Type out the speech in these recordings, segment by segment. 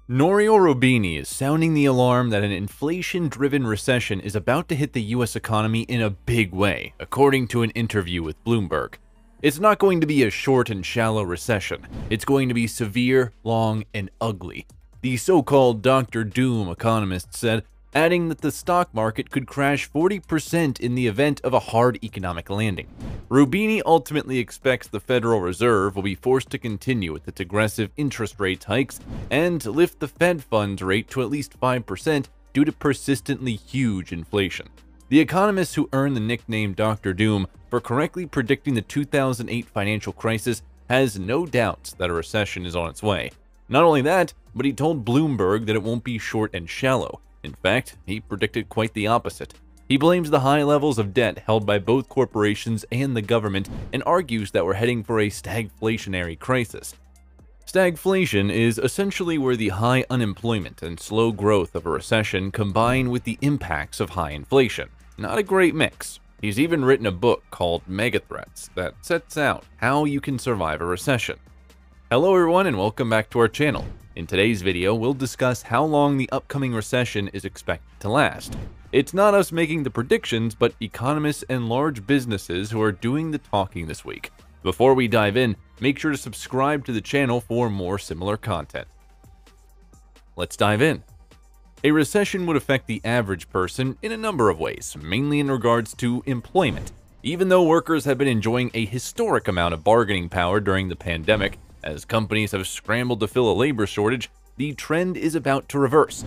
Nouriel Roubini is sounding the alarm that an inflation-driven recession is about to hit the US economy in a big way, according to an interview with Bloomberg. It's not going to be a short and shallow recession. It's going to be severe, long, and ugly. The so-called Dr. Doom economist said, adding that the stock market could crash 40% in the event of a hard economic landing. Roubini ultimately expects the Federal Reserve will be forced to continue with its aggressive interest rate hikes and lift the Fed funds rate to at least 5% due to persistently huge inflation. The economist who earned the nickname Dr. Doom for correctly predicting the 2008 financial crisis has no doubts that a recession is on its way. Not only that, but he told Bloomberg that it won't be short and shallow. In fact, he predicted quite the opposite. He blames the high levels of debt held by both corporations and the government and argues that we're heading for a stagflationary crisis. Stagflation is essentially where the high unemployment and slow growth of a recession combine with the impacts of high inflation. Not a great mix. He's even written a book called Megathreats that sets out how you can survive a recession. Hello everyone and welcome back to our channel. In today's video, we'll discuss how long the upcoming recession is expected to last. It's not us making the predictions, but economists and large businesses who are doing the talking this week. Before we dive in, make sure to subscribe to the channel for more similar content. Let's dive in. A recession would affect the average person in a number of ways, mainly in regards to employment. Even though workers have been enjoying a historic amount of bargaining power during the pandemic, as companies have scrambled to fill a labor shortage, the trend is about to reverse.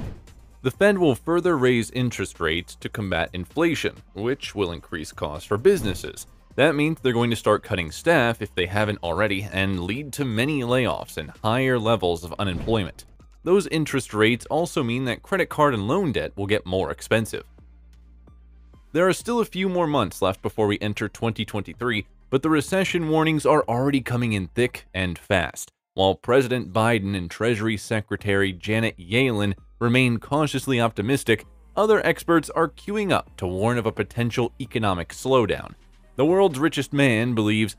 The Fed will further raise interest rates to combat inflation, which will increase costs for businesses. That means they're going to start cutting staff if they haven't already and lead to many layoffs and higher levels of unemployment. Those interest rates also mean that credit card and loan debt will get more expensive. There are still a few more months left before we enter 2023, but the recession warnings are already coming in thick and fast. While President Biden and Treasury Secretary Janet Yellen remain cautiously optimistic, other experts are queuing up to warn of a potential economic slowdown. The world's richest man believes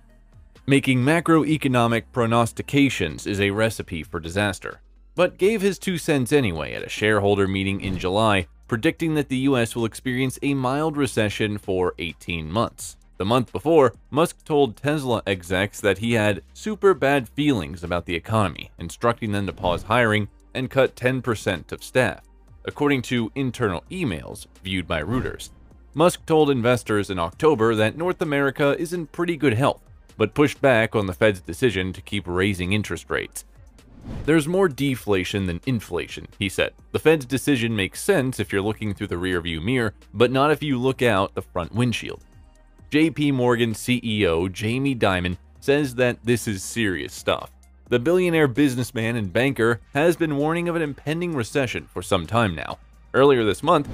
making macroeconomic prognostications is a recipe for disaster, but gave his 2 cents anyway at a shareholder meeting in July, predicting that the US will experience a mild recession for 18 months. The month before, Musk told Tesla execs that he had super bad feelings about the economy, instructing them to pause hiring and cut 10% of staff, according to internal emails viewed by Reuters. Musk told investors in October that North America is in pretty good health, but pushed back on the Fed's decision to keep raising interest rates. There's more deflation than inflation, he said. The Fed's decision makes sense if you're looking through the rearview mirror, but not if you look out the front windshield. JP Morgan CEO Jamie Dimon says that this is serious stuff. The billionaire businessman and banker has been warning of an impending recession for some time now. Earlier this month,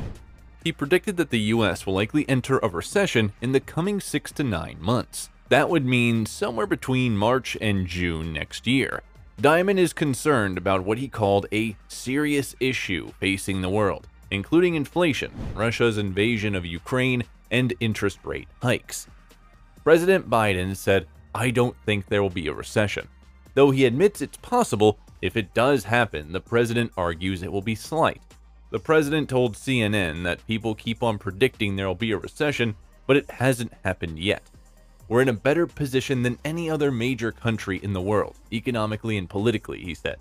he predicted that the US will likely enter a recession in the coming 6 to 9 months. That would mean somewhere between March and June next year. Dimon is concerned about what he called a serious issue facing the world, including inflation, Russia's invasion of Ukraine, and interest rate hikes. President Biden said, "I don't think there will be a recession." Though he admits it's possible, if it does happen, the president argues it will be slight. The president told CNN that people keep on predicting there will be a recession, but it hasn't happened yet. We're in a better position than any other major country in the world, economically and politically, he said.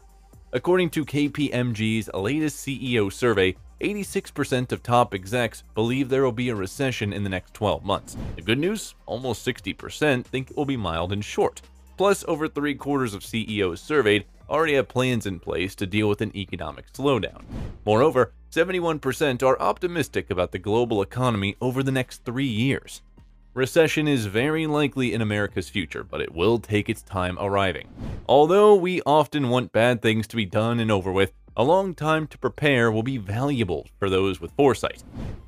According to KPMG's latest CEO survey, 86% of top execs believe there will be a recession in the next 12 months. The good news? Almost 60% think it will be mild and short. Plus, over 3/4 of CEOs surveyed already have plans in place to deal with an economic slowdown. Moreover, 71% are optimistic about the global economy over the next 3 years. Recession is very likely in America's future, but it will take its time arriving. Although we often want bad things to be done and over with, a long time to prepare will be valuable for those with foresight.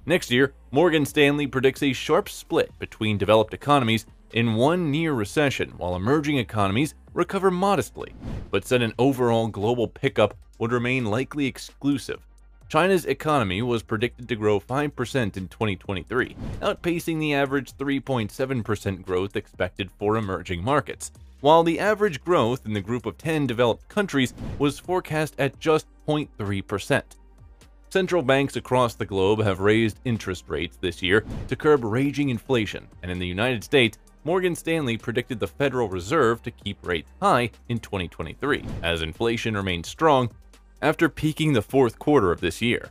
Next year, Morgan Stanley predicts a sharp split between developed economies in one near recession, while emerging economies recover modestly, but said an overall global pickup would remain likely exclusive. China's economy was predicted to grow 5% in 2023, outpacing the average 3.7% growth expected for emerging markets. while the average growth in the group of 10 developed countries was forecast at just 0.3%. Central banks across the globe have raised interest rates this year to curb raging inflation, and in the United States, Morgan Stanley predicted the Federal Reserve to keep rates high in 2023, as inflation remains strong after peaking the fourth quarter of this year.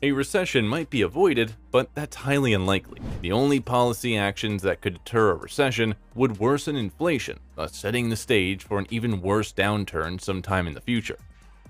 A recession might be avoided, but that's highly unlikely. The only policy actions that could deter a recession would worsen inflation, thus setting the stage for an even worse downturn sometime in the future.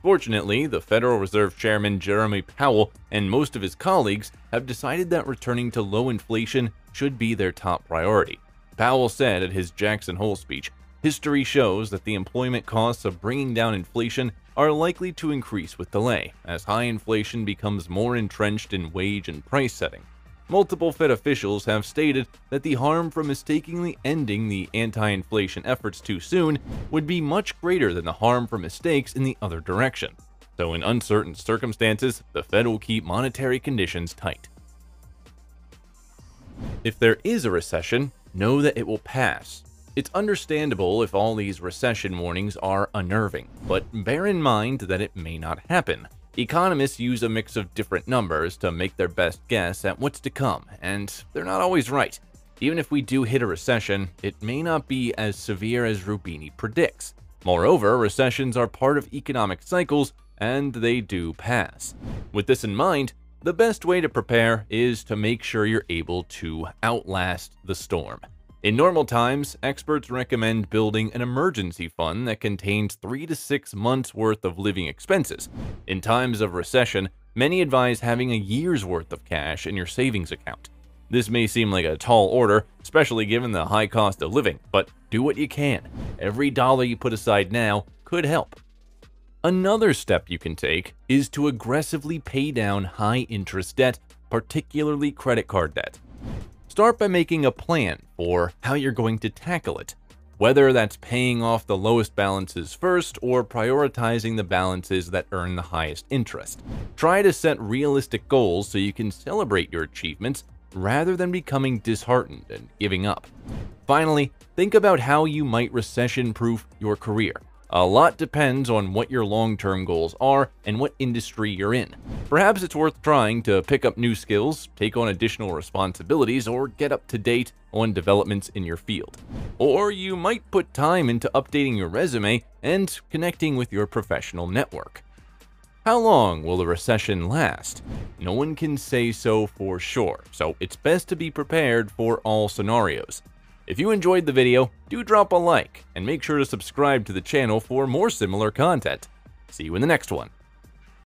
Fortunately, the Federal Reserve Chairman Jerome Powell and most of his colleagues have decided that returning to low inflation should be their top priority. Powell said at his Jackson Hole speech, "History shows that the employment costs of bringing down inflation are likely to increase with delay, as high inflation becomes more entrenched in wage and price setting." Multiple Fed officials have stated that the harm from mistakenly ending the anti-inflation efforts too soon would be much greater than the harm from mistakes in the other direction. So in uncertain circumstances, the Fed will keep monetary conditions tight. If there is a recession, know that it will pass. It's understandable if all these recession warnings are unnerving, but bear in mind that it may not happen. Economists use a mix of different numbers to make their best guess at what's to come, and they're not always right. Even if we do hit a recession, it may not be as severe as Roubini predicts. Moreover, recessions are part of economic cycles, and they do pass. With this in mind, the best way to prepare is to make sure you're able to outlast the storm. In normal times, experts recommend building an emergency fund that contains 3 to 6 months' worth of living expenses. In times of recession, many advise having a year's worth of cash in your savings account. This may seem like a tall order, especially given the high cost of living, but do what you can. Every dollar you put aside now could help. Another step you can take is to aggressively pay down high-interest debt, particularly credit card debt. Start by making a plan for how you're going to tackle it, whether that's paying off the lowest balances first or prioritizing the balances that earn the highest interest. Try to set realistic goals so you can celebrate your achievements rather than becoming disheartened and giving up. Finally, think about how you might recession-proof your career. A lot depends on what your long-term goals are and what industry you're in. Perhaps it's worth trying to pick up new skills, take on additional responsibilities, or get up to date on developments in your field. Or you might put time into updating your resume and connecting with your professional network. How long will the recession last? No one can say so for sure, so it's best to be prepared for all scenarios. If you enjoyed the video, do drop a like and make sure to subscribe to the channel for more similar content. See you in the next one.